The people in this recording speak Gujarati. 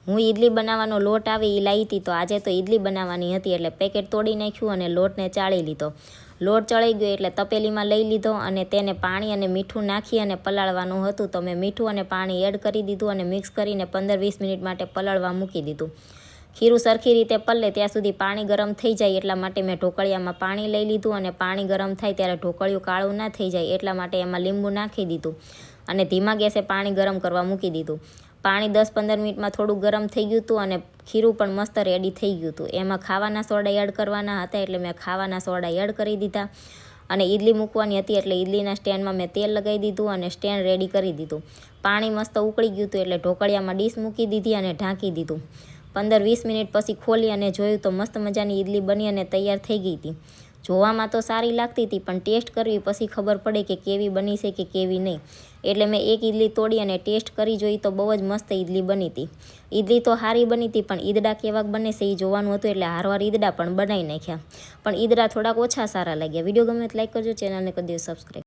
હું ઈડલી બનાવવાનો લોટ આવે એ લાવી હતી, તો આજે તો ઈડલી બનાવવાની હતી એટલે પેકેટ તોડી નાખ્યું અને લોટને ચાળી લીધો. લોટ ચડાઈ ગયો એટલે તપેલીમાં લઈ લીધો અને તેને પાણી અને મીઠું નાખી અને પલાળવાનું હતું. તો મેં મીઠું અને પાણી એડ કરી દીધું અને મિક્સ કરીને 15-20 મિનિટ માટે પલાળવા મૂકી દીધું. ખીરું સરખી રીતે પલળે ત્યાં સુધી પાણી ગરમ થઈ જાય એટલા માટે મેં ઢોકળિયામાં પાણી લઈ લીધું અને પાણી ગરમ થાય ત્યારે ઢોકળિયું કાળું ના થઈ જાય એટલા માટે એમાં લીંબુ નાખી દીધું અને ધીમા ગેસે પાણી ગરમ કરવા મૂકી દીધું. પાણી 10-15 મિનિટમાં થોડું ગરમ થઈ ગયું હતું અને ખીરું પણ મસ્ત રેડી થઈ ગયું હતું. એમાં ખાવાના સોડા એડ કરવાના હતા એટલે મેં ખાવાના સોડા એડ કરી દીધા અને ઈડલી મૂકવાની હતી એટલે ઈડલીના સ્ટેન્ડમાં મેં તેલ લગાવી દીધું અને સ્ટેન્ડ રેડી કરી દીધું. પાણી મસ્ત ઉકળી ગયું હતું એટલે ઢોકળિયામાં ડીશ મૂકી દીધી અને ઢાંકી દીધું. 15-20 મિનિટ પછી ખોલી અને જોયું તો મસ્ત મજાની ઈડલી બની અને તૈયાર થઈ ગઈ હતી. જોવામાં તો સારી લાગતી હતી પણ ટેસ્ટ કરવી પછી ખબર પડે કે કેવી બની છે કે કેવી નહીં. એટલે મેં એક ઈડલી તોડી અને ટેસ્ટ કરી જોઈ તો બહુ જ મસ્ત ઈડલી બની હતી. ઈડલી તો સારી બની હતી પણ ઈદડા કેવાક બને છે એ જોવાનું હતું એટલે હારવાર ઈદડા પણ બનાવી નાખ્યા. પણ ઈદડા થોડાક ઓછા સારા લાગ્યા. વિડીયો ગમે તો લાઈક કરજો, ચેનલને કરી દો સબસ્ક્રાઈબ.